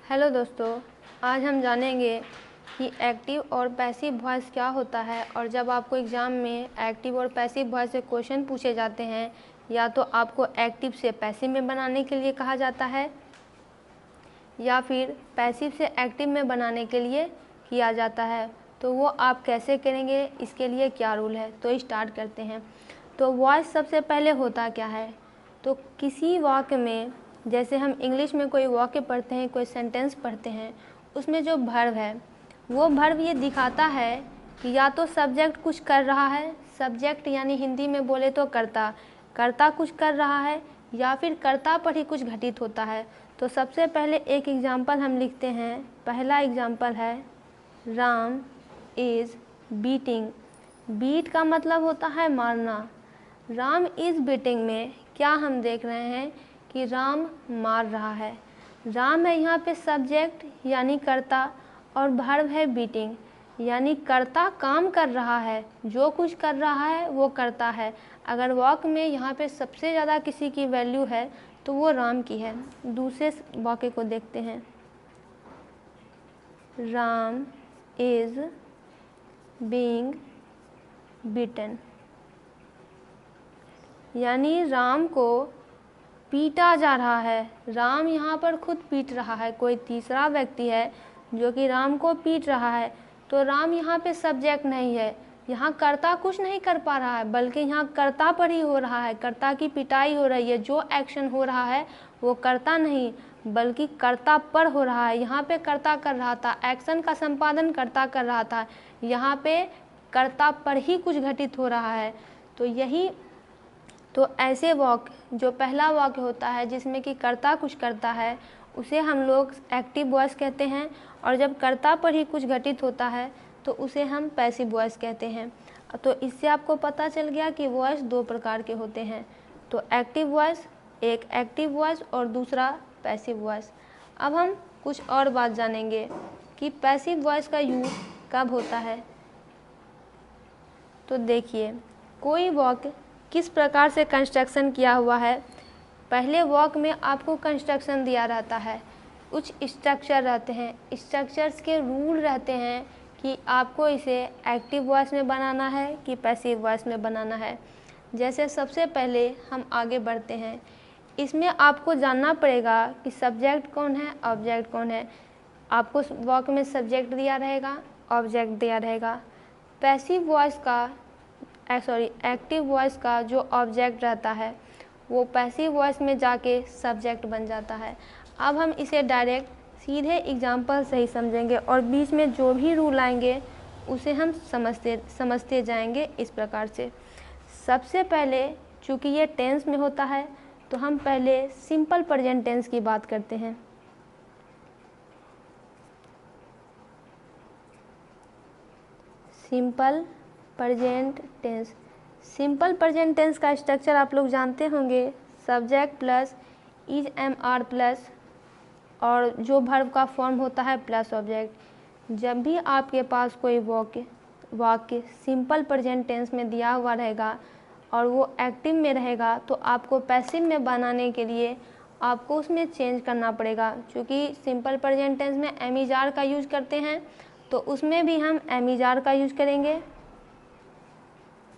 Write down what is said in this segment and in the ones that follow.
Hello दोस्तों, आज हम जानेंगे कि एक्टिव और पैसिव वॉइस क्या होता है। और जब आपको एग्ज़ाम में एक्टिव और पैसिव वॉइस से क्वेश्चन पूछे जाते हैं, या तो आपको एक्टिव से पैसिव में बनाने के लिए कहा जाता है या फिर पैसिव से एक्टिव में बनाने के लिए किया जाता है, तो वो आप कैसे करेंगे, इसके लिए क्या रूल है। तो स्टार्ट करते हैं। तो वॉइस सबसे पहले होता क्या है, तो किसी वाक्य में, जैसे हम इंग्लिश में कोई वाक्य पढ़ते हैं, कोई सेंटेंस पढ़ते हैं, उसमें जो वर्ब है वो वर्ब ये दिखाता है कि या तो सब्जेक्ट कुछ कर रहा है, सब्जेक्ट यानी हिंदी में बोले तो कर्ता, कर्ता कुछ कर रहा है, या फिर कर्ता पर ही कुछ घटित होता है। तो सबसे पहले एक एग्जाम्पल हम लिखते हैं। पहला एग्जाम्पल है राम इज़ बीटिंग। बीट का मतलब होता है मारना। राम इज़ बीटिंग में क्या हम देख रहे हैं कि राम मार रहा है। राम है यहाँ पे सब्जेक्ट यानी कर्ता, और वर्ब है बीटिंग यानी कर्ता काम कर रहा है, जो कुछ कर रहा है वो करता है। अगर वाक्य में यहाँ पे सबसे ज़्यादा किसी की वैल्यू है तो वो राम की है। दूसरे वाक्य को देखते हैं। राम इज़ बीइंग बीटन, यानी राम को पीटा जा रहा है। राम यहाँ पर खुद पीट रहा है, कोई तीसरा व्यक्ति है जो कि राम को पीट रहा है। तो राम यहाँ पे सब्जेक्ट नहीं है, यहाँ कर्ता कुछ नहीं कर पा रहा है, बल्कि यहाँ कर्ता पर ही हो रहा है, कर्ता की पिटाई हो रही है। जो एक्शन हो रहा है वो कर्ता नहीं बल्कि कर्ता पर हो रहा है। यहाँ पे कर्ता कर रहा था, एक्शन का संपादन कर्ता कर रहा था, यहाँ पे कर्ता पर ही कुछ घटित हो रहा है। तो ऐसे वाक्य, जो पहला वाक्य होता है जिसमें कि कर्ता कुछ करता है, उसे हम लोग एक्टिव वॉइस कहते हैं। और जब कर्ता पर ही कुछ घटित होता है तो उसे हम पैसिव वॉइस कहते हैं। तो इससे आपको पता चल गया कि वॉइस दो प्रकार के होते हैं। तो एक्टिव वॉइस, एक एक्टिव वॉइस और दूसरा पैसिव वॉइस। अब हम कुछ और बात जानेंगे कि पैसिव वॉइस का यूज़ कब होता है। तो देखिए, कोई वाक्य किस प्रकार से कंस्ट्रक्शन किया हुआ है। पहले वाक्य में आपको कंस्ट्रक्शन दिया रहता है, कुछ स्ट्रक्चर रहते हैं, स्ट्रक्चर्स के रूल रहते हैं कि आपको इसे एक्टिव वॉइस में बनाना है कि पैसिव वॉइस में बनाना है। जैसे सबसे पहले हम आगे बढ़ते हैं, इसमें आपको जानना पड़ेगा कि सब्जेक्ट कौन है, ऑब्जेक्ट कौन है। आपको वाक्य में सब्जेक्ट दिया रहेगा, ऑब्जेक्ट दिया रहेगा। पैसिव वॉइस का एक्टिव वॉइस का जो ऑब्जेक्ट रहता है वो पैसिव वॉइस में जाके सब्जेक्ट बन जाता है। अब हम इसे डायरेक्ट सीधे एग्जाम्पल से ही समझेंगे, और बीच में जो भी रूल आएंगे उसे हम समझते जाएंगे इस प्रकार से। सबसे पहले, चूँकि ये टेंस में होता है, तो हम पहले सिंपल प्रेजेंट टेंस की बात करते हैं। Simple present tense. Simple present tense का स्ट्रक्चर आप लोग जानते होंगे, subject plus is am are plus, और जो वर्ब का फॉर्म होता है प्लस ऑब्जेक्ट। जब भी आपके पास कोई वाक्य सिंपल प्रेजेंट टेंस में दिया हुआ रहेगा और वो एक्टिव में रहेगा, तो आपको पैसिव में बनाने के लिए आपको उसमें चेंज करना पड़ेगा। क्योंकि सिंपल प्रेजेंट टेंस में एम इज आर का यूज़ करते हैं, तो उसमें भी हम एम इज आर का यूज़ करेंगे,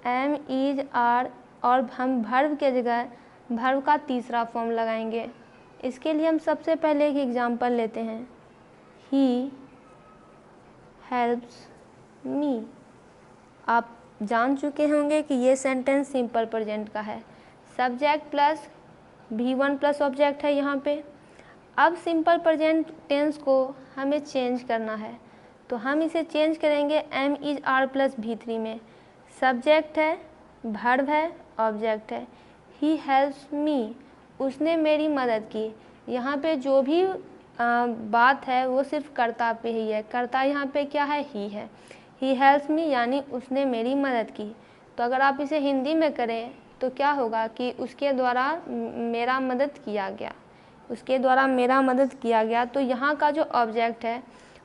एम इज आर, और हम वर्ब के जगह वर्ब का तीसरा फॉर्म लगाएंगे। इसके लिए हम सबसे पहले एक एग्जांपल लेते हैं, ही हेल्प्स मी। आप जान चुके होंगे कि ये सेंटेंस सिंपल प्रेजेंट का है। Subject plus V1 plus object है यहाँ पे। अब सिंपल प्रेजेंट टेंस को हमें चेंज करना है, तो हम इसे चेंज करेंगे M is are plus V3 में। सब्जेक्ट है, वर्ब है, ऑब्जेक्ट है। ही हेल्प्स मी, उसने मेरी मदद की। यहाँ पे जो भी बात है वो सिर्फ कर्ता पे ही है। कर्ता यहाँ पे क्या है, ही है। ही हेल्प्स मी यानी उसने मेरी मदद की। तो अगर आप इसे हिंदी में करें तो क्या होगा कि उसके द्वारा मेरा मदद किया गया, उसके द्वारा मेरा मदद किया गया। तो यहाँ का जो ऑब्जेक्ट है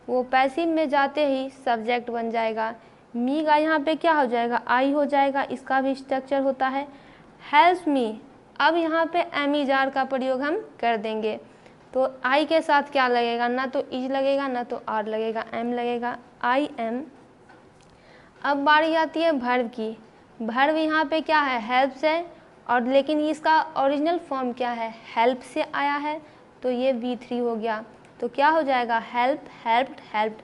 वो पैसिव में जाते ही सब्जेक्ट बन जाएगा। मी का यहाँ पे क्या हो जाएगा, आई हो जाएगा। इसका भी स्ट्रक्चर होता है हेल्प्स मी। अब यहाँ पे एम इज आर का प्रयोग हम कर देंगे। तो आई के साथ क्या लगेगा, ना तो इज लगेगा ना तो आर लगेगा, एम लगेगा, आई एम। अब बारी आती है वर्ब की। वर्ब यहाँ पे क्या है, हेल्प से, और लेकिन इसका ओरिजिनल फॉर्म क्या है, हेल्प से आया है, तो ये V3 हो गया। तो क्या हो जाएगा, help, helped, helped,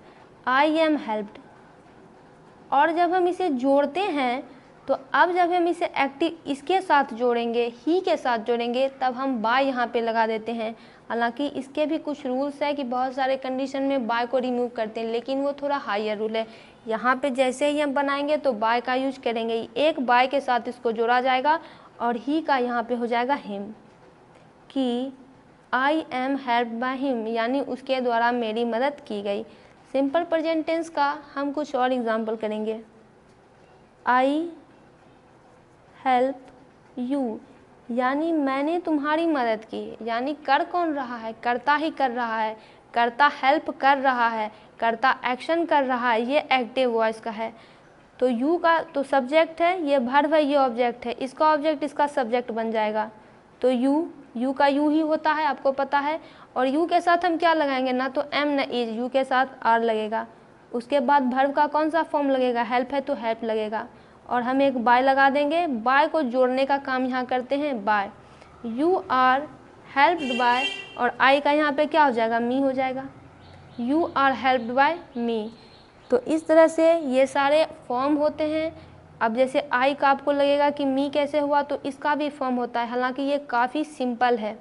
I am helped. और जब हम इसे जोड़ते हैं तो अब जब हम इसे एक्टिव इसके साथ जोड़ेंगे, ही के साथ जोड़ेंगे, तब हम बाय यहाँ पे लगा देते हैं। हालांकि इसके भी कुछ रूल्स है कि बहुत सारे कंडीशन में बाय को रिमूव करते हैं, लेकिन वो थोड़ा हायर रूल है। यहाँ पे जैसे ही हम बनाएंगे तो बाय का यूज करेंगे, एक बाय के साथ इसको जोड़ा जाएगा और ही का यहाँ पे हो जाएगा हिम, कि I M helped bye him, यानी उसके द्वारा मेरी मदद की गई। सिंपल प्रेजेंट टेंस का हम कुछ और एग्जाम्पल करेंगे। आई हेल्प यू, यानी मैंने तुम्हारी मदद की, यानी कर कौन रहा है, कर्ता ही कर रहा है, कर्ता हेल्प कर रहा है, कर्ता एक्शन कर रहा है, ये एक्टिव वॉइस का है। तो यू का तो सब्जेक्ट है, ये वर्ब है, ये ऑब्जेक्ट है, इसका ऑब्जेक्ट इसका सब्जेक्ट बन जाएगा। तो यू का यू ही होता है, आपको पता है। और यू के साथ हम क्या लगाएंगे, ना तो एम ना इज, यू के साथ आर लगेगा। उसके बाद वर्ब का कौन सा फॉर्म लगेगा, हेल्प है तो हेल्प लगेगा, और हम एक बाय लगा देंगे। बाय को जोड़ने का काम यहाँ करते हैं, by. You are helped by, और आई का यहाँ पे क्या हो जाएगा, मी हो जाएगा, यू आर हेल्प्ड बाय मी। तो इस तरह से ये सारे फॉर्म होते हैं। अब जैसे आई का आपको लगेगा कि मी कैसे हुआ, तो इसका भी फॉर्म होता है। हालांकि ये काफ़ी सिंपल है,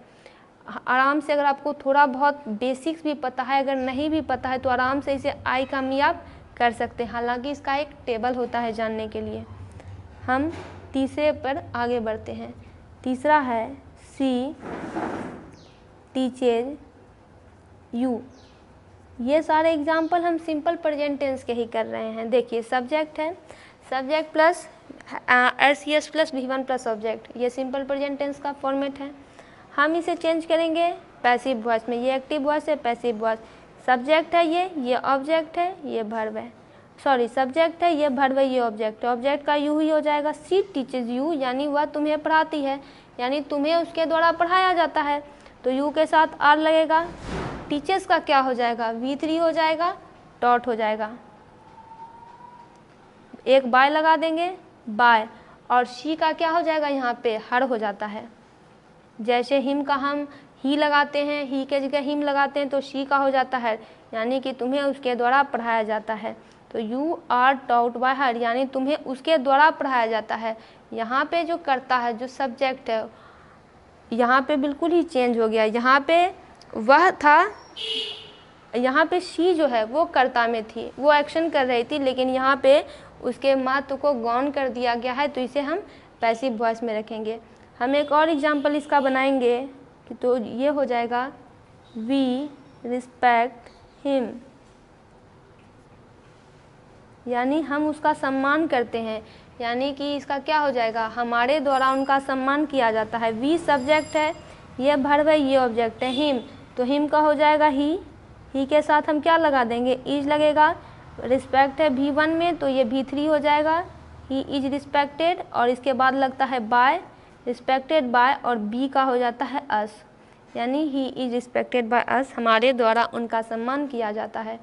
आराम से, अगर आपको थोड़ा बहुत बेसिक्स भी पता है, अगर नहीं भी पता है तो आराम से इसे आई का मी आप कर सकते हैं। हालांकि इसका एक टेबल होता है जानने के लिए। हम तीसरे पर आगे बढ़ते हैं। तीसरा है सी टीचेज यू। ये सारे एग्जाम्पल हम सिंपल प्रेजेंट टेंस के ही कर रहे हैं। देखिए सब्जेक्ट है, subject plus S plus V1 plus object, ये सिंपल प्रेजेंट टेंस का फॉर्मेट है। हम इसे चेंज करेंगे पैसिव वॉइस में, ये एक्टिव वॉइस है, पैसिव वॉइस। सब्जेक्ट है ये ऑब्जेक्ट है, ये वर्ब है, सॉरी सब्जेक्ट है, ये वर्ब है, ये ऑब्जेक्ट है, ऑब्जेक्ट का यू ही हो जाएगा। सी टीचेज यू, यानी वह तुम्हें पढ़ाती है, यानी तुम्हें उसके द्वारा पढ़ाया जाता है, तो यू के साथ आर लगेगा। टीचर्स का क्या हो जाएगा, V3 हो जाएगा, डॉट हो जाएगा, एक बाय लगा देंगे, बाय। और शी का क्या हो जाएगा, यहाँ पे हर हो जाता है। जैसे हिम का हम ही लगाते हैं, ही के जगह हिम लगाते हैं, तो शी का हो जाता है, यानी कि तुम्हें उसके द्वारा पढ़ाया जाता है। तो you are taught by her, यानी तुम्हें उसके द्वारा पढ़ाया जाता है। यहाँ पे जो करता है, जो सब्जेक्ट है, यहाँ पे बिल्कुल ही चेंज हो गया। यहाँ पे वह था, यहाँ पे शी जो है वो कर्ता में थी, वो एक्शन कर रही थी, लेकिन यहाँ पे उसके महत्व को गौण कर दिया गया है, तो इसे हम पैसिव वॉइस में रखेंगे। हम एक और एग्जांपल इसका बनाएंगे कि तो ये हो जाएगा वी रिस्पेक्ट हिम, यानी हम उसका सम्मान करते हैं, यानी कि इसका क्या हो जाएगा, हमारे द्वारा उनका सम्मान किया जाता है। वी सब्जेक्ट है, ये वर्ब है, ये ऑब्जेक्ट है, हिम, तो हिम का हो जाएगा ही के साथ हम क्या लगा देंगे, इज लगेगा। रिस्पेक्ट है V1 में, तो ये V3 हो जाएगा, ही इज रिस्पेक्टेड, और इसके बाद लगता है बाय, रिस्पेक्टेड बाय, और बी का हो जाता है अस, यानी he is respected by us, हमारे द्वारा उनका सम्मान किया जाता है।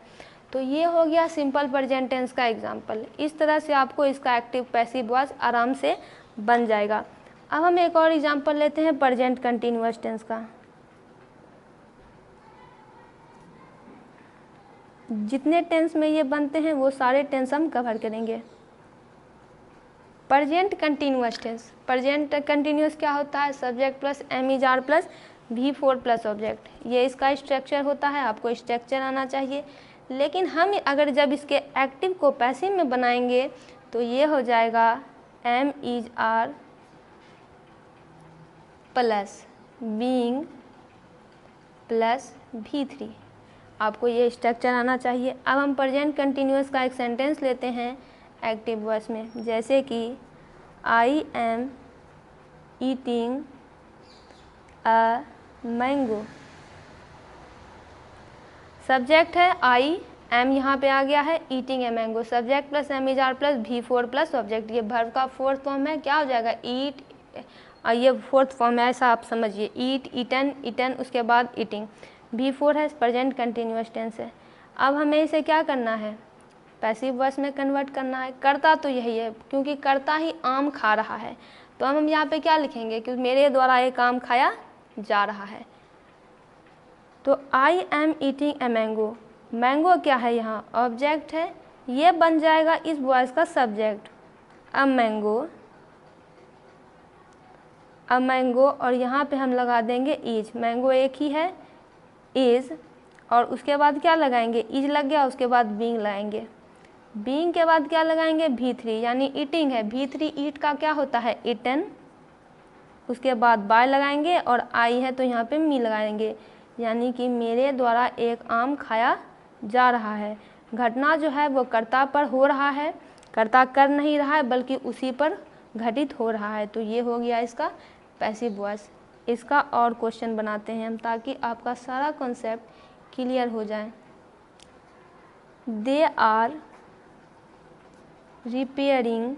तो ये हो गया सिंपल प्रेजेंट टेंस का एग्जाम्पल। इस तरह से आपको इसका एक्टिव पैसिव वॉइस आराम से बन जाएगा। अब हम एक और एग्जाम्पल लेते हैं प्रेजेंट कंटिन्यूअस टेंस का। जितने टेंस में ये बनते हैं वो सारे टेंस हम कवर करेंगे। Present continuous tense, present continuous क्या होता है, subject plus am is are plus V4 plus object, ये इसका स्ट्रक्चर होता है। आपको स्ट्रक्चर आना चाहिए। लेकिन हम अगर जब इसके एक्टिव को पैसिव में बनाएंगे तो ये हो जाएगा am is are plus being plus V3। आपको ये स्ट्रक्चर आना चाहिए। अब हम प्रेजेंट कंटिन्यूअस का एक सेंटेंस लेते हैं एक्टिव वॉइस में, जैसे कि I am eating a mango. Subject है आई, एम यहाँ पे आ गया है, eating a mango, subject plus am is are plus V4 plus object. ये वर्ब का फोर्थ फॉर्म है, क्या हो जाएगा, ईट, ये फोर्थ फॉर्म है, ऐसा आप समझिए, ईट, ईटन, ईटन, उसके बाद ईटिंग। V4 है, प्रेजेंट कंटिन्यूअस टेंस है। अब हमें इसे क्या करना है, पैसिव वॉइस में कन्वर्ट करना है। करता तो यही है, क्योंकि करता ही आम खा रहा है, तो हम यहाँ पे क्या लिखेंगे कि मेरे द्वारा एक आम खाया जा रहा है। तो आई am eating a mango, mango क्या है यहाँ, ऑब्जेक्ट है, ये बन जाएगा इस वॉइस का सब्जेक्ट। अ मैंगो और यहाँ पे हम लगा देंगे इज, मैंगो एक ही है, इज, और उसके बाद क्या लगाएंगे, इज लग गया, उसके बाद बीइंग लगाएंगे, बीइंग के बाद क्या लगाएंगे, V3, यानी ईटिंग है, V3 ईट का क्या होता है, ईटन, उसके बाद बाय लगाएंगे और आई है तो यहाँ पे मी लगाएंगे, यानी कि मेरे द्वारा एक आम खाया जा रहा है। घटना जो है वो कर्ता पर हो रहा है, कर्ता कर नहीं रहा है बल्कि उसी पर घटित हो रहा है। तो ये हो गया इसका पैसिव वॉइस। इसका और क्वेश्चन बनाते हैं हम ताकि आपका सारा कॉन्सेप्ट क्लियर हो जाए। They are repairing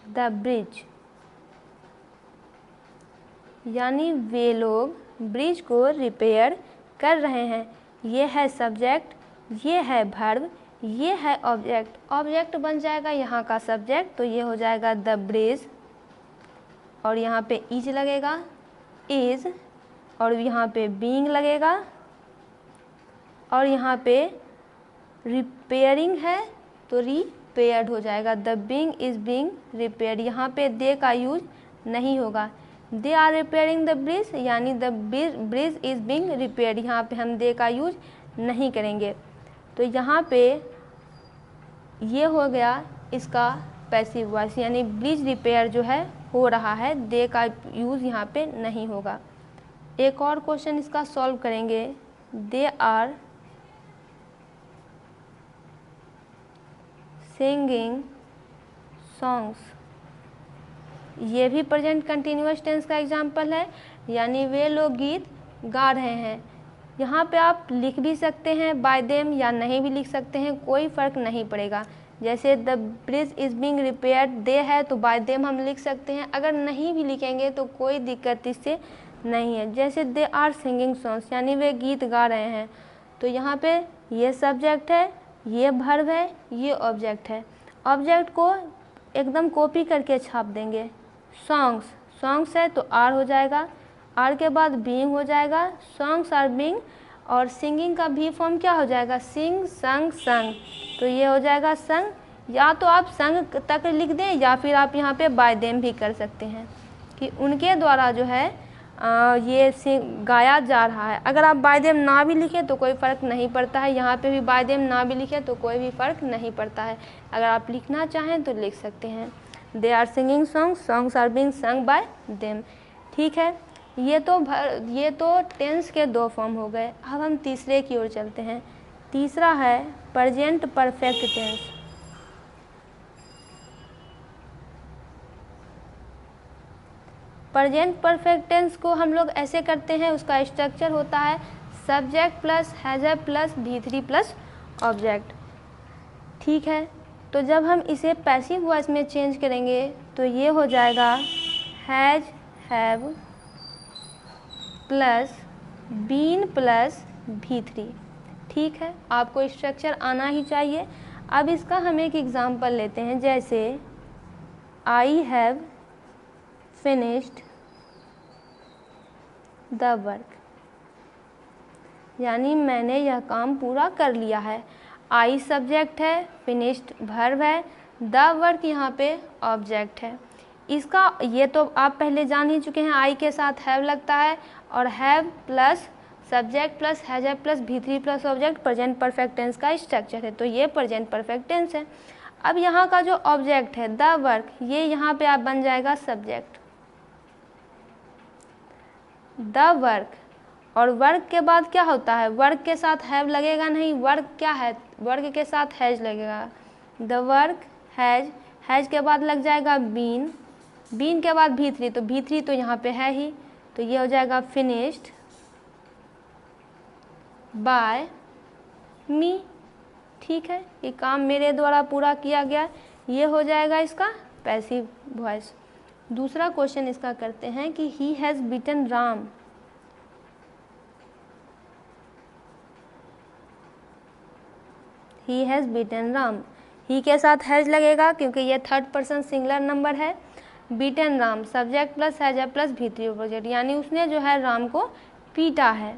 the bridge, यानी वे लोग ब्रिज को रिपेयर कर रहे हैं। ये है सब्जेक्ट, ये है वर्ब, ये है ऑब्जेक्ट। ऑब्जेक्ट बन जाएगा यहाँ का सब्जेक्ट, तो ये हो जाएगा द ब्रिज, और यहाँ पे इज लगेगा, इज, और यहाँ पे बीइंग लगेगा, और यहाँ पे रिपेयरिंग है तो रिपेयर्ड हो जाएगा, the being is being repaired. यहाँ पे दे का यूज नहीं होगा, they are repairing the bridge, यानी the bridge is being repaired, यहाँ पे हम दे का यूज नहीं करेंगे। तो यहाँ पे ये हो गया इसका पैसिव वॉइस, यानी ब्रिज रिपेयर जो है हो रहा है, दे का यूज़ यहाँ पे नहीं होगा। एक और क्वेश्चन इसका सॉल्व करेंगे। दे आर सिंगिंग सॉन्ग्स, ये भी प्रेजेंट कंटिन्यूअस टेंस का एग्जाम्पल है, यानी वे लोग गीत गा रहे हैं। यहाँ पे आप लिख भी सकते हैं बाय देम या नहीं भी लिख सकते हैं, कोई फ़र्क नहीं पड़ेगा। जैसे the bridge is being repaired, they है तो बाय देम हम लिख सकते हैं, अगर नहीं भी लिखेंगे तो कोई दिक्कत इससे नहीं है। जैसे दे आर सिंगिंग सॉन्ग्स, यानी वे गीत गा रहे हैं, तो यहाँ पे ये सब्जेक्ट है, ये वर्ब है, ये ऑब्जेक्ट है। ऑब्जेक्ट को एकदम कॉपी करके छाप देंगे। सॉन्ग्स, सॉन्ग्स है तो आर हो जाएगा, आर के बाद बीइंग हो जाएगा, सॉन्ग्स आर बीइंग, और सिंगिंग का भी फॉर्म क्या हो जाएगा, सिंग, संग, संग, तो ये हो जाएगा संग। या तो आप संग तक लिख दें या फिर आप यहाँ पे बाय देम भी कर सकते हैं कि उनके द्वारा जो है ये गाया जा रहा है। अगर आप बाय देम ना भी लिखें तो कोई फ़र्क नहीं पड़ता है, यहाँ पे भी बाय देम ना भी लिखें तो कोई भी फ़र्क नहीं पड़ता है। अगर आप लिखना चाहें तो लिख सकते हैं, they are singing songs, songs are being sung by them. ठीक है, ये तो टेंस के दो फॉर्म हो गए। अब हम तीसरे की ओर चलते हैं। तीसरा है present perfect tense. Present perfect tense को हम लोग ऐसे करते हैं, उसका स्ट्रक्चर होता है subject plus has plus V3 plus object. ठीक है, तो जब हम इसे पैसिव वॉइस में चेंज करेंगे तो ये हो जाएगा has, have plus been plus V3। ठीक है, आपको स्ट्रक्चर आना ही चाहिए। अब इसका हम एक एग्जांपल लेते हैं, जैसे I have finished the work, यानी मैंने यह काम पूरा कर लिया है। आई सब्जेक्ट है, फिनिश्ड वर्ब है, द वर्क यहाँ पे ऑब्जेक्ट है। इसका ये तो आप पहले जान ही चुके हैं, आई के साथ हैव लगता है, और have plus subject plus has plus V3 plus object present perfect tense का स्ट्रक्चर है, तो ये प्रेजेंट परफेक्ट टेंस है। अब यहाँ का जो ऑब्जेक्ट है द वर्क, ये यहाँ पे आप बन जाएगा सब्जेक्ट, द वर्क, और वर्क के बाद क्या होता है, वर्क के साथ हैव लगेगा नहीं, वर्क क्या है, वर्क के साथ हैज लगेगा, द वर्क हैज, हैज के बाद लग जाएगा बीन, बीन के बाद V3, तो V3 तो यहाँ पे है ही, तो ये हो जाएगा फिनिश्ड बाय मी। ठीक है, ये काम मेरे द्वारा पूरा किया गया, ये हो जाएगा इसका पैसिव वॉइस। दूसरा क्वेश्चन इसका करते हैं कि he has beaten Ram, he has beaten Ram. He के साथ हैज़ लगेगा क्योंकि ये थर्ड पर्सन सिंगुलर नंबर है। Beaten Ram subject plus has है प्लस V3 ऑब्जेक्ट, यानी उसने जो है राम को पीटा है।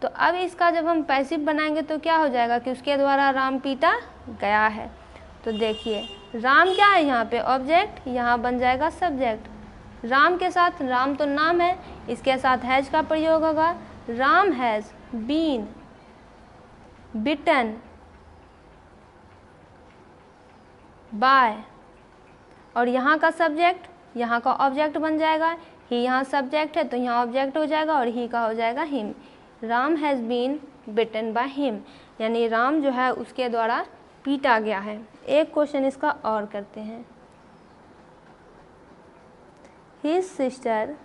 तो अब इसका जब हम पैसिव बनाएंगे तो क्या हो जाएगा कि उसके द्वारा राम पीटा गया है। तो देखिए राम क्या है यहाँ पे ऑब्जेक्ट, यहाँ बन जाएगा सब्जेक्ट। राम के साथ, राम तो नाम है, इसके साथ हैज का प्रयोग होगा। Ram has been beaten by, और यहाँ का सब्जेक्ट यहाँ का ऑब्जेक्ट बन जाएगा। ही यहाँ सब्जेक्ट है तो यहाँ ऑब्जेक्ट हो जाएगा और ही का हो जाएगा him. Ram has been beaten by him, यानी राम जो है उसके द्वारा पीटा गया है। एक क्वेश्चन इसका और करते हैं। His sister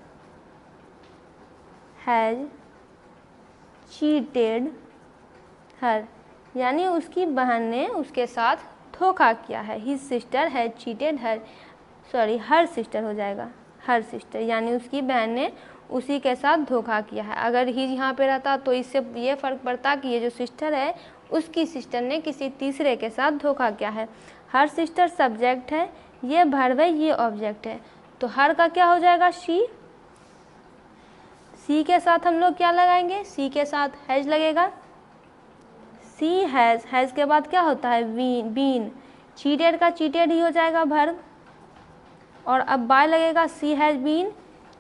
has cheated her, यानी उसकी बहन ने उसके साथ धोखा किया है। His sister has cheated her, sorry her sister हो जाएगा, हर सिस्टर, यानी उसकी बहन ने उसी के साथ धोखा किया है। अगर ही यहाँ पे रहता तो इससे ये फ़र्क पड़ता कि ये जो सिस्टर है उसकी सिस्टर ने किसी तीसरे के साथ धोखा किया है। हर सिस्टर सब्जेक्ट है, ये वर्ब है, ये ऑब्जेक्ट है, तो हर का क्या हो जाएगा शी। सी के साथ हम लोग क्या लगाएंगे, सी के साथ हैज लगेगा। सी हैज़, हैज़ के बाद क्या होता है बीन, चीटेड का चीटेड ही हो जाएगा वर्ब, और अब बाय लगेगा। She has been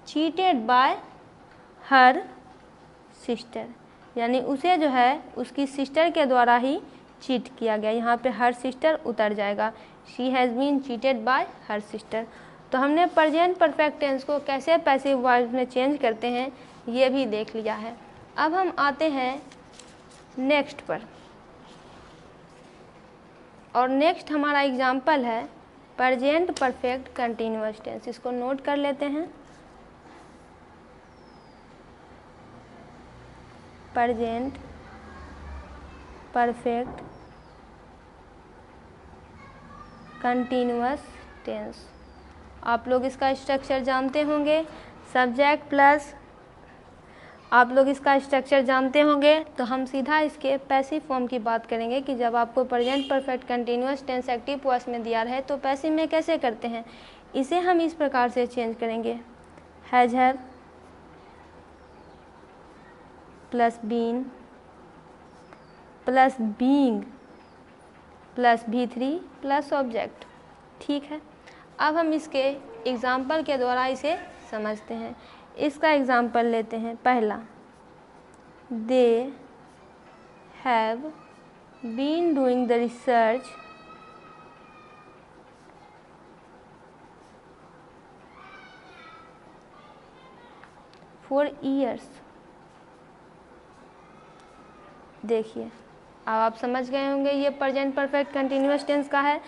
cheated by her sister, यानी उसे जो है उसकी सिस्टर के द्वारा ही चीट किया गया। यहाँ पे हर सिस्टर उतर जाएगा। She has been cheated by her sister. तो हमने प्रेजेंट परफेक्ट टेंस को कैसे पैसिव वॉइस में चेंज करते हैं ये भी देख लिया है। अब हम आते हैं नेक्स्ट पर, और नेक्स्ट हमारा एग्जाम्पल है प्रेजेंट परफेक्ट कंटिन्यूअस टेंस। इसको नोट कर लेते हैं। प्रेजेंट परफेक्ट कंटिन्यूअस टेंस, आप लोग इसका स्ट्रक्चर जानते होंगे। सब्जेक्ट प्लस, आप लोग इसका स्ट्रक्चर जानते होंगे, तो हम सीधा इसके पैसिव फॉर्म की बात करेंगे कि जब आपको present perfect continuous tense active voice में दिया रहे तो पैसिव में कैसे करते हैं। इसे हम इस प्रकार से चेंज करेंगे, has have plus been plus being plus V3 plus object. ठीक है, अब हम इसके एग्ज़ाम्पल के द्वारा इसे समझते हैं। इसका एग्ज़ाम्पल लेते हैं। पहला, they have been doing the research for years. देखिए अब आप समझ गए होंगे ये प्रेजेंट परफेक्ट कंटिन्यूअस टेंस का है।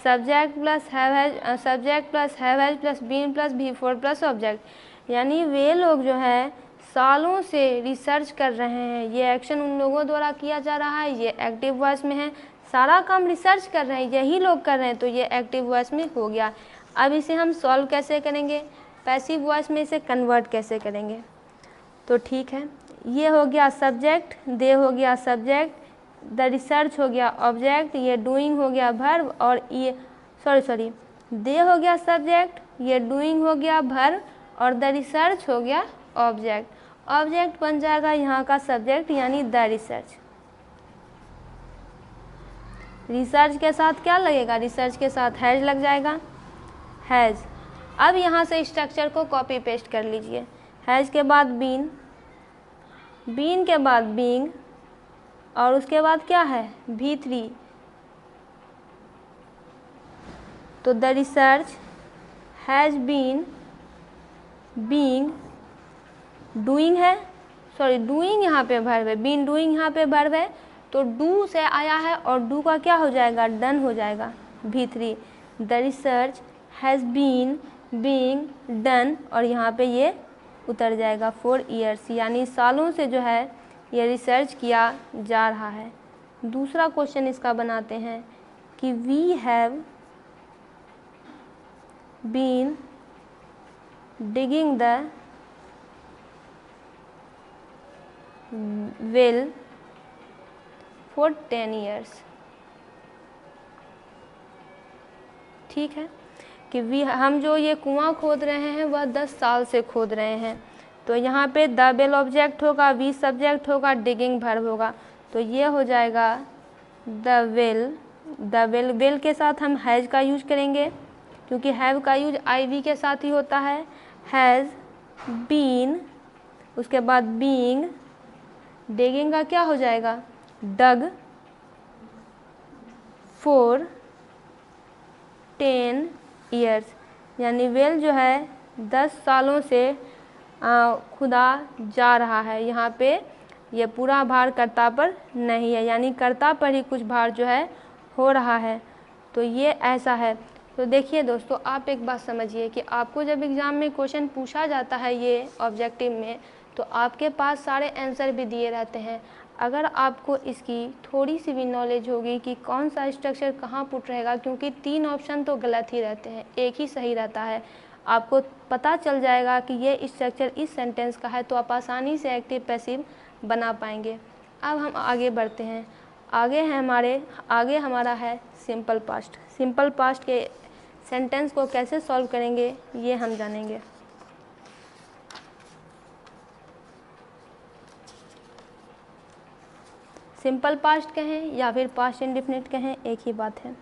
Subject plus have has, subject plus have has plus been plus V4 plus object, यानी वे लोग जो है सालों से रिसर्च कर रहे हैं। ये एक्शन उन लोगों द्वारा किया जा रहा है, ये एक्टिव वॉइस में है। सारा काम रिसर्च कर रहे हैं, यही लोग कर रहे हैं, तो ये एक्टिव वॉइस में हो गया। अब इसे हम सॉल्व कैसे करेंगे, पैसिव वॉइस में इसे कन्वर्ट कैसे करेंगे। तो ठीक है, ये हो गया सब्जेक्ट, दे हो गया सब्जेक्ट, द रिसर्च हो गया ऑब्जेक्ट, ये डूइंग हो गया वर्ब, और ये सॉरी दे हो गया सब्जेक्ट, ये डूइंग हो गया वर्ब, और द रिसर्च हो गया ऑब्जेक्ट। ऑब्जेक्ट बन जाएगा यहाँ का सब्जेक्ट यानी द रिसर्च। रिसर्च के साथ क्या लगेगा, रिसर्च के साथ हैज लग जाएगा, हैज। अब यहाँ से स्ट्रक्चर को कॉपी पेस्ट कर लीजिए। हैज के बाद बीन, बीन के बाद बीइंग, और उसके बाद क्या है V3। तो the research has been being, doing है, सॉरी डूइंग यहाँ पे वर्ब है, बीन डूइंग यहाँ पे वर्ब है, तो डू से आया है और डू का क्या हो जाएगा, डन हो जाएगा V3। The research has been being done, और यहाँ पे ये उतर जाएगा फॉर ईयर्स, यानी सालों से जो है ये रिसर्च किया जा रहा है। दूसरा क्वेश्चन इसका बनाते हैं कि we have been digging the well for 10 years। ठीक है, कि हम जो ये कुआं खोद रहे हैं वह 10 साल से खोद रहे हैं। तो यहाँ पे द वेल ऑब्जेक्ट होगा, वी सब्जेक्ट होगा, डिगिंग वर्ब होगा। तो ये हो जाएगा द वेल। वेल के साथ हम हैज़ का यूज करेंगे, क्योंकि हैव का यूज IV के साथ ही होता है। हैज़ बीन, उसके बाद बीइंग। डिगिंग का क्या हो जाएगा, डग फॉर 10 ईयर्स। यानी वेल जो है 10 सालों से खुदा जा रहा है। यहाँ पे ये पूरा भार कर्ता पर नहीं है, यानी कर्ता पर ही कुछ भार जो है हो रहा है। तो ये ऐसा है। तो देखिए दोस्तों, आप एक बात समझिए कि आपको जब एग्ज़ाम में क्वेश्चन पूछा जाता है ये ऑब्जेक्टिव में, तो आपके पास सारे आंसर भी दिए रहते हैं। अगर आपको इसकी थोड़ी सी भी नॉलेज होगी कि कौन सा स्ट्रक्चर कहाँ पुट रहेगा, क्योंकि 3 ऑप्शन तो गलत ही रहते हैं, एक ही सही रहता है, आपको पता चल जाएगा कि ये स्ट्रक्चर इस सेंटेंस का है, तो आप आसानी से एक्टिव पैसिव बना पाएंगे। अब हम आगे बढ़ते हैं। आगे हमारा है सिंपल पास्ट। सिंपल पास्ट के सेंटेंस को कैसे सॉल्व करेंगे ये हम जानेंगे। सिंपल पास्ट कहें या फिर पास्ट इंडेफिनिट कहें, एक ही बात है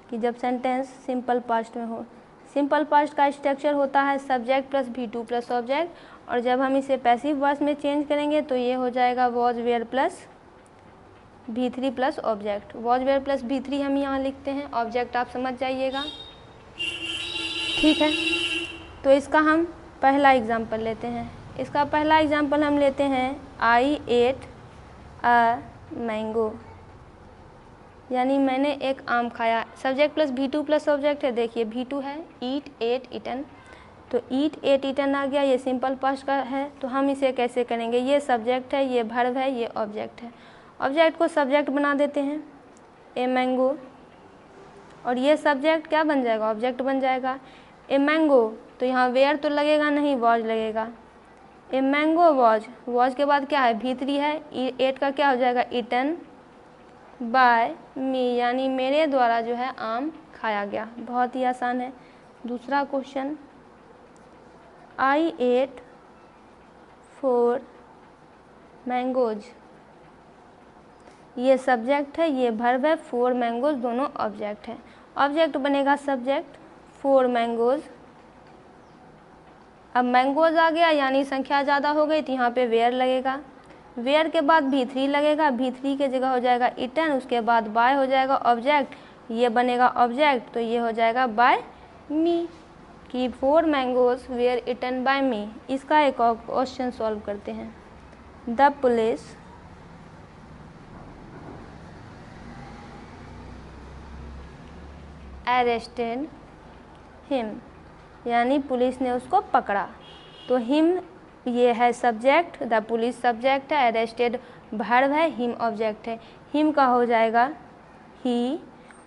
कि जब सेंटेंस सिंपल पास्ट में हो। सिंपल पास्ट का स्ट्रक्चर होता है subject plus V2 plus object, और जब हम इसे पैसिव वॉइस में चेंज करेंगे तो ये हो जाएगा was were plus V3 plus object. Was were plus V3 हम यहाँ लिखते हैं, ऑब्जेक्ट आप समझ जाइएगा, ठीक है। तो इसका हम पहला एग्जाम्पल लेते हैं। इसका पहला एग्जाम्पल हम लेते हैं I ate a मैंगो, यानी मैंने एक आम खाया। Subject plus V2 plus object है, देखिए V2 है, ईट एट ईटन, तो ईट एट ईटन आ गया, ये सिंपल पास्ट का है। तो हम इसे कैसे करेंगे, ये सब्जेक्ट है, ये वर्ब है, ये ऑब्जेक्ट है। ऑब्जेक्ट को सब्जेक्ट बना देते हैं, ए मैंगो, और ये सब्जेक्ट क्या बन जाएगा, ऑब्जेक्ट बन जाएगा। ए मैंगो, तो यहाँ वेयर तो लगेगा नहीं, वॉज लगेगा। ए मैंगो वॉज के बाद क्या है, V3 है, एट का क्या हो जाएगा, ईटन बाय मी, यानी मेरे द्वारा जो है आम खाया गया। बहुत ही आसान है। दूसरा क्वेश्चन, I ate 4 मैंगोज, ये सब्जेक्ट है, ये वर्ब है, 4 मैंगोज दोनों ऑब्जेक्ट है। ऑब्जेक्ट बनेगा सब्जेक्ट 4 मैंगोज। अब मैंगोज आ गया, यानी संख्या ज़्यादा हो गई, तो यहाँ पे वेयर लगेगा। वेयर के बाद V3 लगेगा, V3 के जगह हो जाएगा ईटन, उसके बाद बाय हो जाएगा ऑब्जेक्ट, ये बनेगा ऑब्जेक्ट, तो ये हो जाएगा बाय मी, कि 4 मैंगोज वेयर ईटन बाय मी। इसका एक और क्वेश्चन सॉल्व करते हैं। द पुलिस अरेस्टेड हिम, यानी पुलिस ने उसको पकड़ा। तो हिम ये है सब्जेक्ट, द पुलिस सब्जेक्ट है, अरेस्टेड वर्ब है, हिम ऑब्जेक्ट है। हिम का हो जाएगा ही,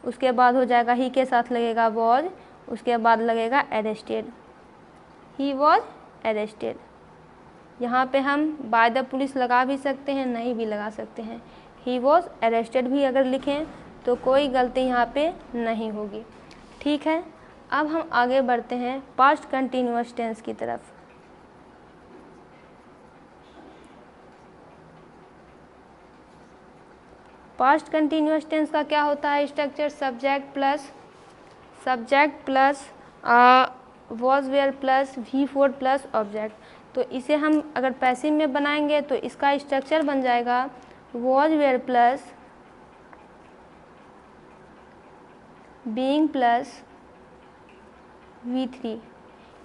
उसके बाद हो जाएगा ही के साथ लगेगा वॉज, उसके बाद लगेगा अरेस्टेड, ही वॉज अरेस्टेड। यहाँ पे हम बाय द पुलिस लगा भी सकते हैं, नहीं भी लगा सकते हैं। ही वॉज अरेस्टेड भी अगर लिखें तो कोई गलती यहाँ पे नहीं होगी, ठीक है। अब हम आगे बढ़ते हैं पास्ट कंटिन्यूअस टेंस की तरफ। पास्ट कंटिन्यूअस टेंस का क्या होता है structure, subject plus was were plus V4 plus object. तो इसे हम अगर पैसिव में बनाएंगे तो इसका स्ट्रक्चर बन जाएगा was were plus being plus V3।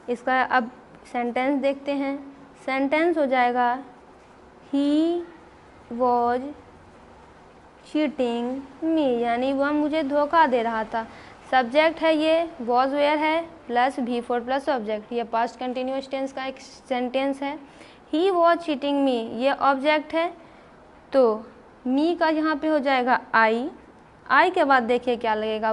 इसका अब सेंटेंस देखते हैं। सेंटेंस हो जाएगा ही वॉज चीटिंग मी, यानी वह मुझे धोखा दे रहा था। सब्जेक्ट है ये, वॉज वेयर है प्लस V4 प्लस ऑब्जेक्ट, ये पास्ट कंटिन्यूअस टेंस का एक सेंटेंस है। ही वॉज चीटिंग मी, ये ऑब्जेक्ट है, तो मी का यहाँ पे हो जाएगा आई के बाद देखिए क्या लगेगा,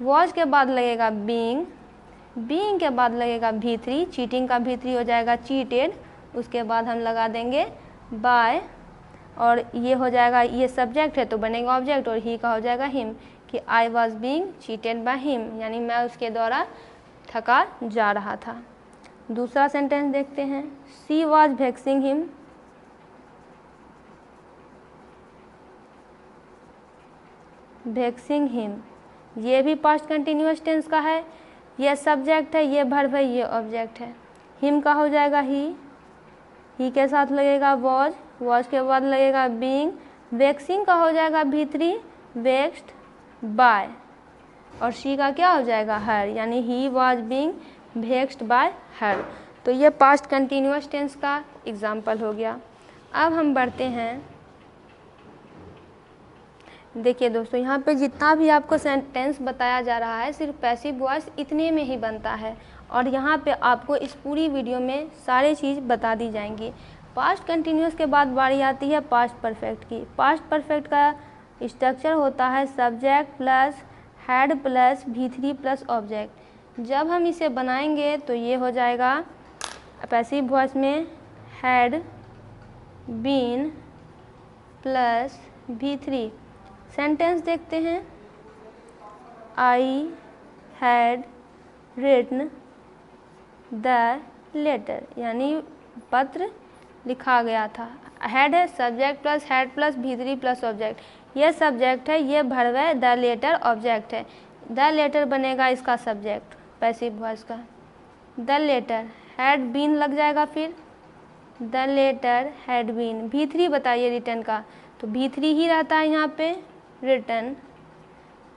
वॉज के बाद लगेगा बीइंग के बाद लगेगा V3, चीटिंग का V3 हो जाएगा चीटेड, उसके बाद हम लगा देंगे बाय, और ये हो जाएगा, ये सब्जेक्ट है तो बनेगा ऑब्जेक्ट, और ही का हो जाएगा हिम। कि I was being cheated bye him, यानी मैं उसके द्वारा ठगा जा रहा था। दूसरा सेंटेंस देखते हैं, she was waxing him, waxing him, ये भी पास्ट कंटिन्यूअस टेंस का है। ये सब्जेक्ट है, ये वर्ब है, ये ऑब्जेक्ट है। हिम का हो जाएगा ही के साथ लगेगा वॉज के बाद लगेगा बीइंग, वेक्सिंग का हो जाएगा V3 वेक्स्ड बाय, और शी का क्या हो जाएगा हर, यानी he was being vexed bye हर। तो ये पास्ट कंटिन्यूअस टेंस का एग्जाम्पल हो गया। अब हम बढ़ते हैं, देखिए दोस्तों यहाँ पे जितना भी आपको सेंटेंस बताया जा रहा है सिर्फ पैसिव वॉइस इतने में ही बनता है, और यहाँ पे आपको इस पूरी वीडियो में सारी चीज़ बता दी जाएंगी। पास्ट कंटिन्यूअस के बाद बारी आती है पास्ट परफेक्ट की। पास्ट परफेक्ट का स्ट्रक्चर होता है subject plus had plus V3 plus object. जब हम इसे बनाएंगे तो ये हो जाएगा पैसिव वॉइस में had been plus V3। Sentence देखते हैं, I had written the letter, यानी पत्र लिखा गया था। हैड है subject plus had plus V3 plus object, ये सब्जेक्ट है, ये वर्ब है, द लेटर ऑब्जेक्ट है। द लेटर बनेगा इसका सब्जेक्ट पैसिव वॉइस का। द लेटर हैड बीन लग जाएगा, फिर the letter had been. V3 बताइए रिटर्न का, तो V3 ही रहता है यहाँ पे रिटर्न।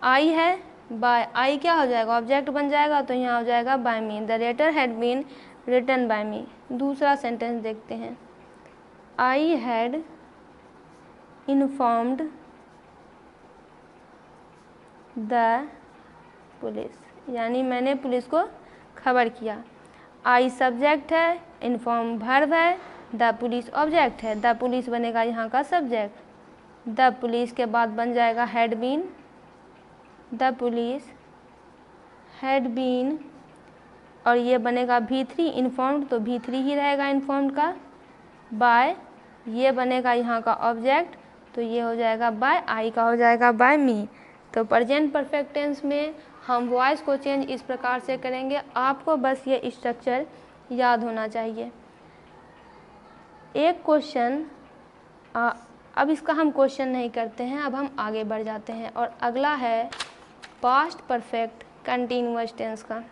आई है बाय, आई क्या हो जाएगा ऑब्जेक्ट बन जाएगा, तो यहाँ हो जाएगा by me, the letter had been written by me. दूसरा सेंटेंस देखते हैं, I had informed the police, यानी मैंने पुलिस को खबर किया। आई सब्जेक्ट है, इन्फॉर्म वर्ब है, द पुलिस ऑब्जेक्ट है, द पुलिस बनेगा यहाँ का सब्जेक्ट। द पुलिस के बाद बन जाएगा had been, the police had been, और ये बनेगा V3 इन्फॉर्म्ड, तो V3 ही रहेगा इन्फॉर्म्ड का। बाय, ये बनेगा यहाँ का ऑब्जेक्ट, तो ये हो जाएगा बाय, आई का हो जाएगा बाय मी। तो प्रेजेंट परफेक्ट टेंस में हम वॉइस को चेंज इस प्रकार से करेंगे, आपको बस ये स्ट्रक्चर याद होना चाहिए। एक क्वेश्चन, अब इसका हम क्वेश्चन नहीं करते हैं, अब हम आगे बढ़ जाते हैं, और अगला है पास्ट परफेक्ट कंटिन्यूअस टेंस का।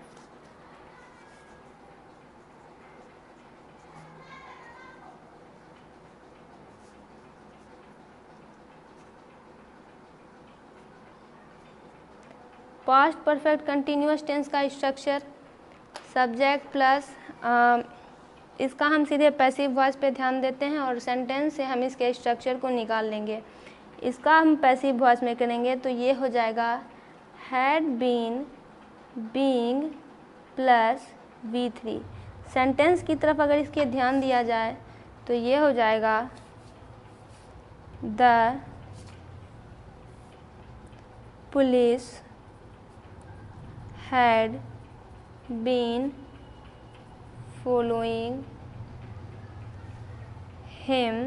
पास्ट परफेक्ट कंटिन्यूअस टेंस का स्ट्रक्चर सब्जेक्ट प्लस, इसका हम सीधे पैसिव वॉइस पे ध्यान देते हैं और सेंटेंस से हम इसके स्ट्रक्चर को निकाल लेंगे। इसका हम पैसिव वॉइस में करेंगे तो ये हो जाएगा had been being plus V3। Sentence की तरफ अगर इसके ध्यान दिया जाए तो ये हो जाएगा the police had been following him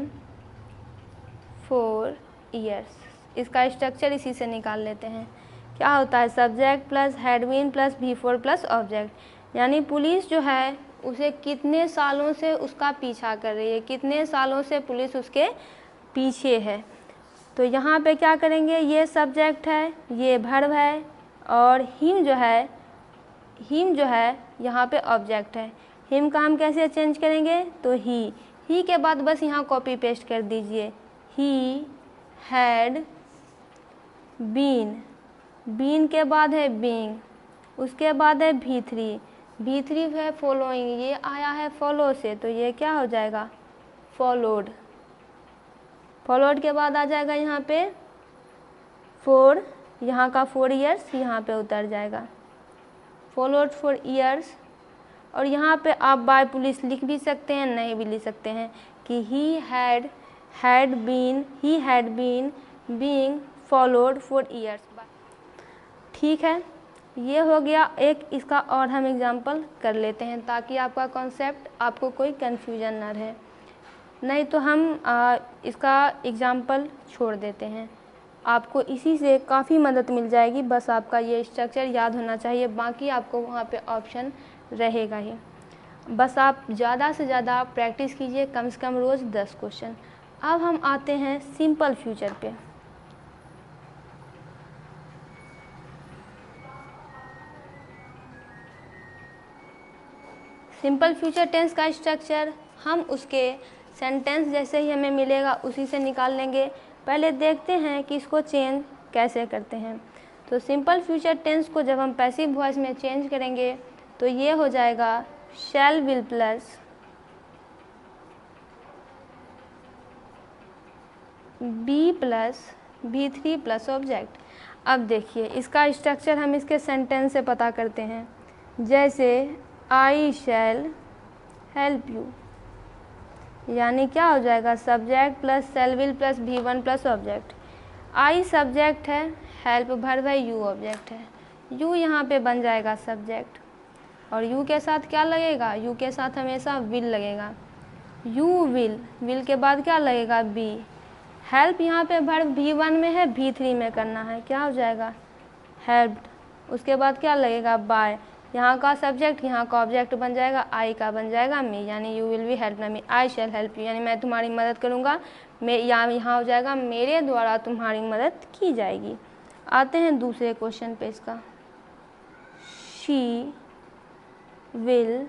for years। इसका स्ट्रक्चर इसी से निकाल लेते हैं। क्या होता है subject plus had been plus V4 plus object, यानी पुलिस जो है उसे कितने सालों से उसका पीछा कर रही है, कितने सालों से पुलिस उसके पीछे है। तो यहाँ पे क्या करेंगे, ये सब्जेक्ट है, ये वर्ब है, और हिम जो है यहाँ पे ऑब्जेक्ट है। हिम का हम कैसे चेंज करेंगे, तो ही के बाद बस यहाँ कॉपी पेस्ट कर दीजिए, ही हैड बीन के बाद है बीइंग, उसके बाद है V3 है फॉलोइंग, ये आया है फॉलो से, तो ये क्या हो जाएगा फॉलोड के बाद आ जाएगा यहाँ पे 4, यहाँ का 4 ईयर्स यहाँ पे उतर जाएगा, फॉलोड 4 ईयर्स। और यहाँ पे आप बाय पुलिस लिख भी सकते हैं, नहीं भी लिख सकते हैं कि he had been being followed 4 years. ठीक है, ये हो गया एक। इसका और हम एग्जांपल कर लेते हैं ताकि आपका कॉन्सेप्ट, आपको कोई कन्फ्यूजन ना रहे, नहीं तो हम इसका एग्जांपल छोड़ देते हैं। आपको इसी से काफ़ी मदद मिल जाएगी। बस आपका ये स्ट्रक्चर याद होना चाहिए, बाकी आपको वहाँ पे ऑप्शन रहेगा ही। बस आप ज़्यादा से ज़्यादा प्रैक्टिस कीजिए, कम से कम रोज़ 10 क्वेश्चन। अब हम आते हैं सिंपल फ्यूचर पे। सिंपल फ्यूचर टेंस का स्ट्रक्चर हम उसके सेंटेंस जैसे ही हमें मिलेगा उसी से निकाल लेंगे। पहले देखते हैं कि इसको चेंज कैसे करते हैं। तो सिंपल फ्यूचर टेंस को जब हम पैसिव वॉइस में चेंज करेंगे तो ये हो जाएगा shall will plus be plus V3 plus object. अब देखिए इसका स्ट्रक्चर हम इसके सेंटेंस से पता करते हैं। जैसे आई शैल हेल्प यू, यानी क्या हो जाएगा subject plus shall will plus V1 plus object. I subject है, हेल्प वर्ब है, यू ऑब्जेक्ट है। यू यहाँ पे बन जाएगा सब्जेक्ट और यू के साथ क्या लगेगा, यू के साथ हमेशा विल लगेगा। यू विल के बाद क्या लगेगा बी। हेल्प यहाँ पे वर्ब V1 में है, V3 में करना है, क्या हो जाएगा हेल्प्ड। उसके बाद क्या लगेगा बाय, यहाँ का सब्जेक्ट यहाँ का ऑब्जेक्ट बन जाएगा, आई का बन जाएगा मी, यानी you will be help me, I shell help you, यानी मैं तुम्हारी मदद करूँगा। यहाँ हो जाएगा मेरे द्वारा तुम्हारी मदद की जाएगी। आते हैं दूसरे क्वेश्चन पे इसका। शी विल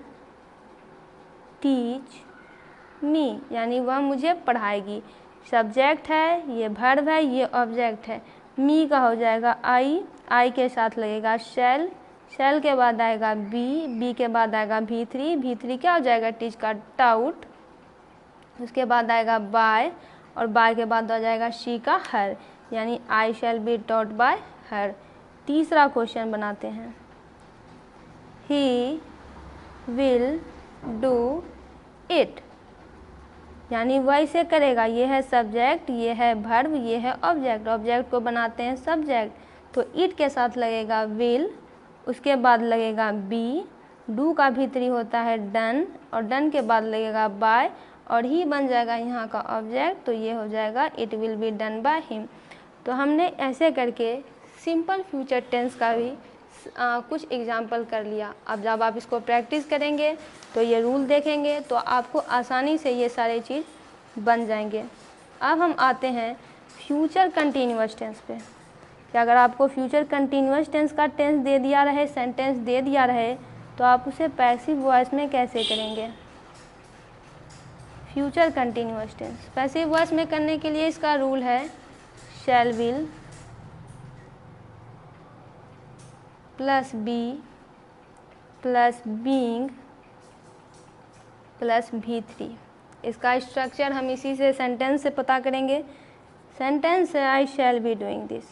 टीच मी, यानी वह मुझे पढ़ाएगी। सब्जेक्ट है, ये वर्ब है, ये ऑब्जेक्ट है। मी का हो जाएगा आई के साथ लगेगा शैल, शैल के बाद आएगा बी के बाद आएगा V3 क्या हो जाएगा टीच का टाउट। उसके बाद आएगा बाय और बाय के बाद आ जाएगा शी का हर, यानी I shall be taught by her. तीसरा क्वेश्चन बनाते हैं। ही विल डू इट, यानी वह इसे करेगा। ये है सब्जेक्ट, ये है वर्ब, ये है ऑब्जेक्ट। ऑब्जेक्ट को बनाते हैं सब्जेक्ट, तो इट के साथ लगेगा विल, उसके बाद लगेगा बी, डू का V3 होता है डन और डन के बाद लगेगा बाय और ही बन जाएगा यहाँ का ऑब्जेक्ट, तो ये हो जाएगा it will be done by him. तो हमने ऐसे करके सिंपल फ्यूचर टेंस का भी कुछ एग्जाम्पल कर लिया। अब जब आप इसको प्रैक्टिस करेंगे तो ये रूल देखेंगे तो आपको आसानी से ये सारे चीज़ बन जाएंगे। अब हम आते हैं फ्यूचर कंटिन्यूअस टेंस पे कि अगर आपको फ्यूचर कंटिन्यूअस टेंस का टेंस दे दिया रहे, सेंटेंस दे दिया रहे, तो आप उसे पैसिव वॉइस में कैसे करेंगे। Future continuous tense passive voice में करने के लिए इसका रूल है shall will plus be plus being plus V3। इसका स्ट्रक्चर हम इसी से सेंटेंस से पता करेंगे। सेंटेंस है I shall be doing this,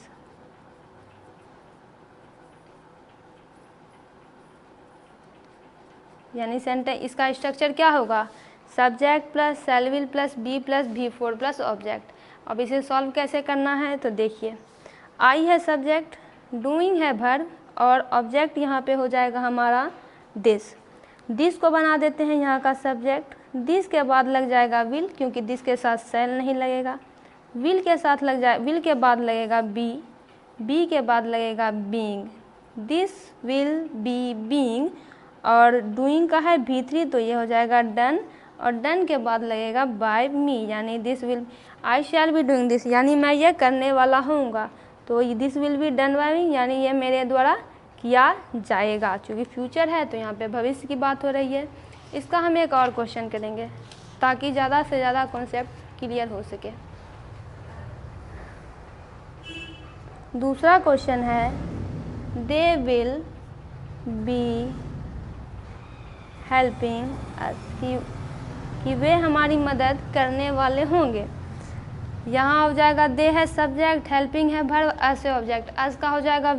यानी सेंटेंस इसका स्ट्रक्चर क्या होगा subject plus shall will plus be plus V4 plus object. अब इसे सॉल्व कैसे करना है तो देखिए, आई है सब्जेक्ट, डूइंग है वर्ब और ऑब्जेक्ट यहाँ पे हो जाएगा हमारा दिस को बना देते हैं यहाँ का सब्जेक्ट। दिस के बाद लग जाएगा विल, क्योंकि दिस के साथ शैल नहीं लगेगा। विल के साथ लग जाए, विल के बाद लगेगा बी के बाद लगेगा being, this will B being और डूइंग का है V3, तो ये हो जाएगा डन और डन के बाद लगेगा बाय मी, यानी this will I shall be doing this, यानी मैं ये करने वाला होऊंगा। तो this will be done by me, यानी ये मेरे द्वारा किया जाएगा। चूँकि फ्यूचर है तो यहाँ पे भविष्य की बात हो रही है। इसका हम एक और क्वेश्चन करेंगे ताकि ज़्यादा से ज़्यादा कॉन्सेप्ट क्लियर हो सके। दूसरा क्वेश्चन है they will be helping us, कि वे हमारी मदद करने वाले होंगे। यहाँ हो जाएगा दे है सब्जेक्ट, हेल्पिंग है वर्ब, अस है ऑब्जेक्ट। अस का हो जाएगा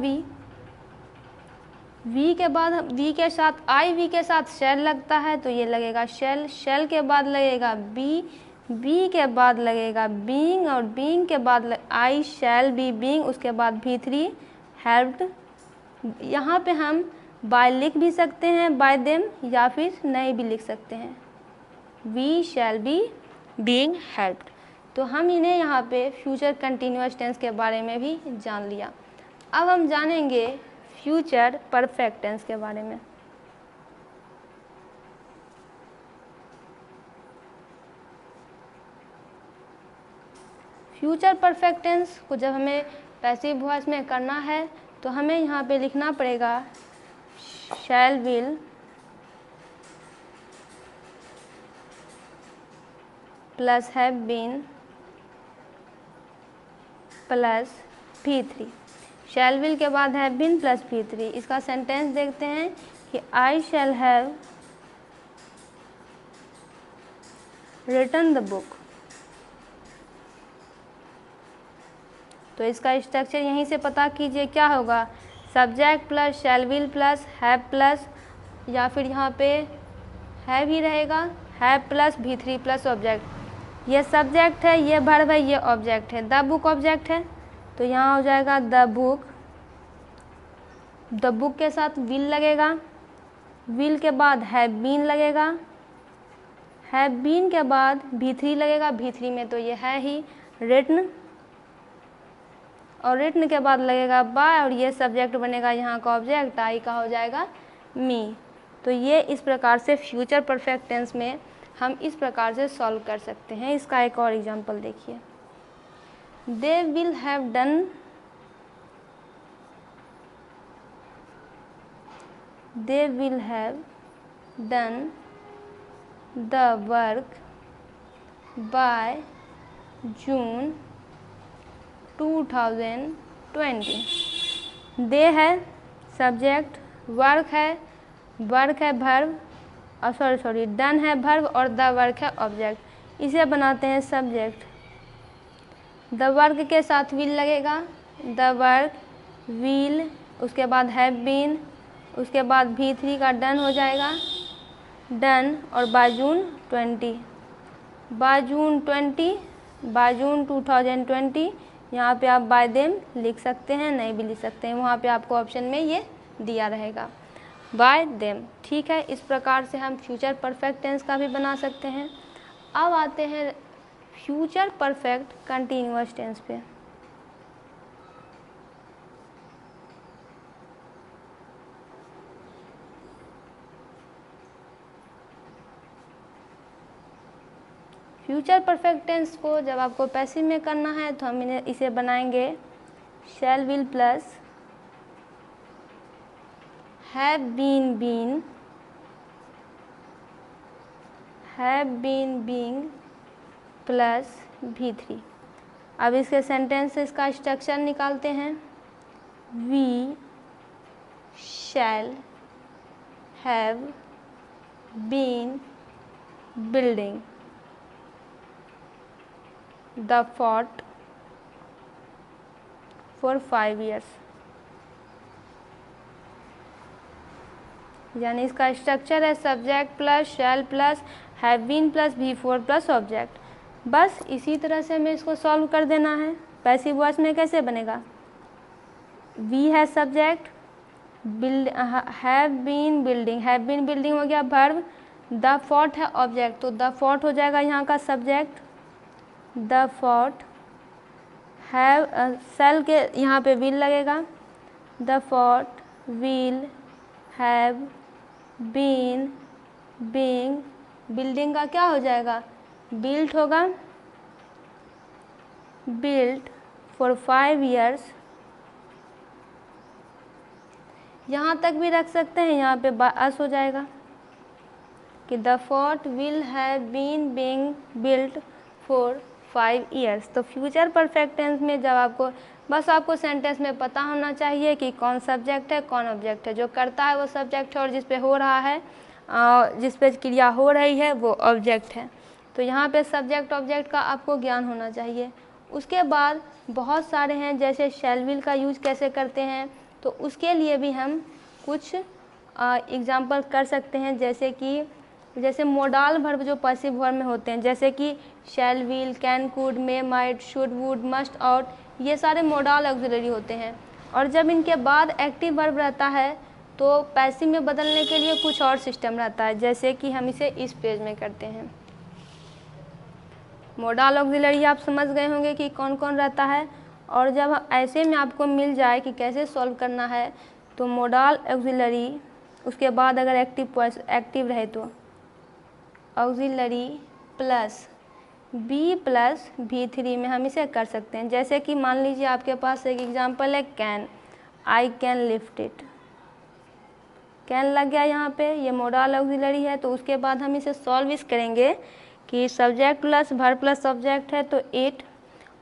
वी के बाद वी के साथ वी के साथ शैल लगता है तो ये लगेगा शैल के बाद लगेगा बी के बाद लगेगा बीइंग और बीइंग के बाद आई शैल बी बीइंग, उसके बाद V3 हेल्प्ड। यहाँ पे हम बाय लिख भी सकते हैं बाय देम, या फिर नहीं भी लिख सकते हैं we shall be being helped. तो हम इन्हें यहाँ पे फ्यूचर कंटिन्यूअस टेंस के बारे में भी जान लिया। अब हम जानेंगे फ्यूचर परफेक्ट टेंस के बारे में। फ्यूचर परफेक्ट टेंस को जब हमें पैसिव वॉइस में करना है तो हमें यहाँ पे लिखना पड़ेगा shall will plus have been plus V3। Shall will के बाद हैव बीन प्लस V3। इसका सेंटेंस देखते हैं कि I shall have written the book. तो इसका स्ट्रक्चर यहीं से पता कीजिए क्या होगा, subject plus shall will plus have plus, या फिर यहाँ पे हैव ही रहेगा, have plus V3 plus object. ये सब्जेक्ट है, ये वर्ब है, ये ऑब्जेक्ट है, द बुक ऑब्जेक्ट है, तो यहाँ हो जाएगा द बुक। द बुक के साथ विल लगेगा, विल के बाद हैव बीन लगेगा, हैव बीन के बाद V3 लगेगा, V3 में तो ये है ही रिटन, और रिटन के बाद लगेगा बाय, और ये सब्जेक्ट बनेगा यहाँ का ऑब्जेक्ट, आई का हो जाएगा मी। तो ये इस प्रकार से फ्यूचर परफेक्ट टेंस में हम इस प्रकार से सॉल्व कर सकते हैं। इसका एक और एग्जांपल देखिए, they will have done, they will have done the work by June 2020। दे है सब्जेक्ट, वर्क है वर्ब, और सॉरी डन है वर्ब, और द वर्क है ऑब्जेक्ट। इसे बनाते हैं सब्जेक्ट। द वर्क के साथ विल लगेगा, द वर्क विल, उसके बाद हैव बीन, उसके बाद V3 का डन हो जाएगा डन, और by June 20, by June 20, by June 2020। यहाँ पे आप बाय देम लिख सकते हैं, नहीं भी लिख सकते हैं, वहाँ पे आपको ऑप्शन में ये दिया रहेगा बाय देम। ठीक है, इस प्रकार से हम फ्यूचर परफेक्ट टेंस का भी बना सकते हैं। अब आते हैं फ्यूचर परफेक्ट कंटिन्यूअस टेंस पे। फ्यूचर परफेक्ट टेंस को जब आपको पैसिव में करना है तो हम इसे बनाएंगे shall will plus have been being, have been being plus V3। अब इसके सेंटेंसेस का स्ट्रक्चर निकालते हैं। We shall have been building the fort for 5 years। यानी इसका स्ट्रक्चर है subject plus shall plus have been plus V4 plus object. बस इसी तरह से हमें इसको सॉल्व कर देना है। पैसिव वॉइस में कैसे बनेगा, वी है सब्जेक्ट, हैव बीन बिल्डिंग हो गया वर्ब, द फोर्ट है ऑब्जेक्ट, तो द फोर्ट हो जाएगा यहाँ का subject, the fort, have shall के यहाँ पे विल लगेगा, the fort will have been being, building का क्या हो जाएगा, बिल्ट होगा, बिल्ट फॉर 5 years। यहाँ तक भी रख सकते हैं, यहाँ पे अस हो जाएगा कि the fort will have been being built for 5 years। तो फ्यूचर परफेक्ट टेंस में जब आपको सेंटेंस में पता होना चाहिए कि कौन सब्जेक्ट है कौन ऑब्जेक्ट है, जो करता है वो सब्जेक्ट है और जिस पे हो रहा है जिस पे क्रिया हो रही है वो ऑब्जेक्ट है। तो यहाँ पे सब्जेक्ट ऑब्जेक्ट का आपको ज्ञान होना चाहिए। उसके बाद बहुत सारे हैं, जैसे शैल विल का यूज कैसे करते हैं, तो उसके लिए भी हम कुछ एग्जाम्पल कर सकते हैं। जैसे मोडाल वर्ब जो पैसिव वर्ब में होते हैं, जैसे कि shall will, can, could, may, might, should, would, must, ought, ये सारे मोडाल ऑक्सिलरी होते हैं। और जब इनके बाद एक्टिव वर्ब रहता है तो पैसिव में बदलने के लिए कुछ और सिस्टम रहता है, जैसे कि हम इसे इस पेज में करते हैं। मोडाल ऑक्सिलरी आप समझ गए होंगे कि कौन कौन रहता है। और जब ऐसे में आपको मिल जाए कि कैसे सॉल्व करना है, तो मोडाल ऑक्सिलरी, उसके बाद अगर एक्टिव रहे तो ऑक्सिलरी प्लस B+V3 में हम इसे कर सकते हैं। जैसे कि मान लीजिए आपके पास एक एग्जांपल है can, I can lift it, can लग गया यहाँ पे, ये मोडाल ऑक्सिलरी है। तो उसके बाद हम इसे सॉल्व इस करेंगे कि subject plus verb plus subject है तो इट,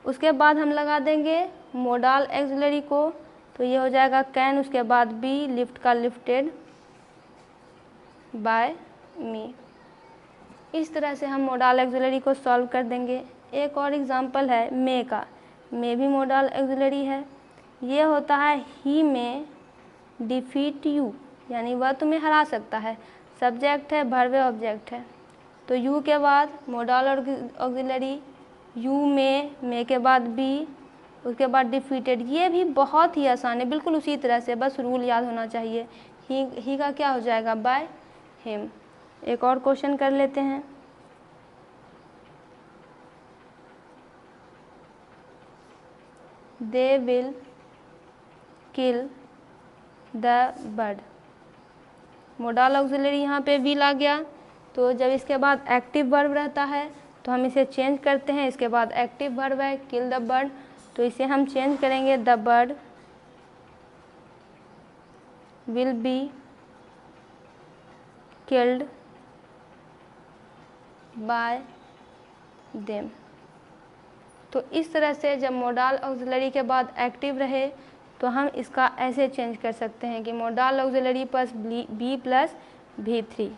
उसके बाद हम लगा देंगे मोडाल ऑक्सिलरी को, तो ये हो जाएगा कैन, उसके बाद बी, लिफ्ट का लिफ्टेड बाय मी। इस तरह से हम मोडाल ऑक्सिलरी को सॉल्व कर देंगे। एक और एग्जांपल है मे का, मे भी मोडाल ऑक्सिलरी है। ये होता है ही में डिफीट यू, यानी वह तुम्हें हरा सकता है। सब्जेक्ट है, वर्ब है, ऑब्जेक्ट है, तो यू के बाद मोडाल ऑक्सिलरी, यू में, मे के बाद बी, उसके बाद डिफीटेड। ये भी बहुत ही आसान है, बिल्कुल उसी तरह से, बस रूल याद होना चाहिए। ही का क्या हो जाएगा, बाय हिम। एक और क्वेश्चन कर लेते हैं। They will kill the bird, modal auxiliary यहाँ पे विल आ गया। तो जब इसके बाद एक्टिव वर्ब रहता है तो हम इसे चेंज करते हैं। इसके बाद एक्टिव वर्ब है किल द बर्ड, तो इसे हम चेंज करेंगे, the bird will be killed by them. तो इस तरह से जब मोडाल ऑक्सिलरी के बाद एक्टिव रहे तो हम इसका ऐसे चेंज कर सकते हैं कि मोडाल ऑक्सिलरी प्लस B+V3।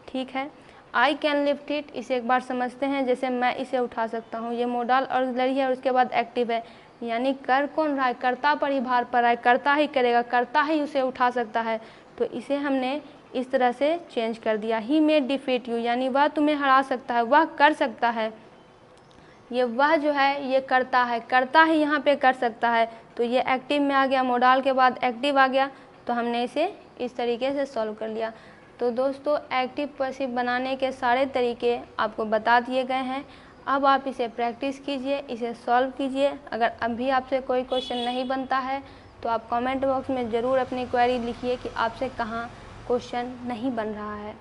ठीक है, आई कैन लिफ्ट इट, इसे एक बार समझते हैं। जैसे मैं इसे उठा सकता हूँ, ये मोडाल ऑक्सिलरी है और उसके बाद एक्टिव है, यानी कर कौन रहा है, कर्ता पर ही भार पर है, कर्ता ही करेगा, कर्ता ही उसे उठा सकता है। तो इसे हमने इस तरह से चेंज कर दिया, ही मे डिफीट यू, यानी वह तुम्हें हरा सकता है, वह कर सकता है। ये वह जो है ये करता है, करता ही यहाँ पे कर सकता है, तो ये एक्टिव में आ गया, मोडाल के बाद एक्टिव आ गया, तो हमने इसे इस तरीके से सॉल्व कर लिया। तो दोस्तों एक्टिव पैसिव बनाने के सारे तरीके आपको बता दिए गए हैं। अब आप इसे प्रैक्टिस कीजिए, इसे सॉल्व कीजिए। अगर अभी आपसे कोई क्वेश्चन नहीं बनता है तो आप कमेंट बॉक्स में ज़रूर अपनी क्वेरी लिखिए कि आपसे कहाँ क्वेश्चन नहीं बन रहा है।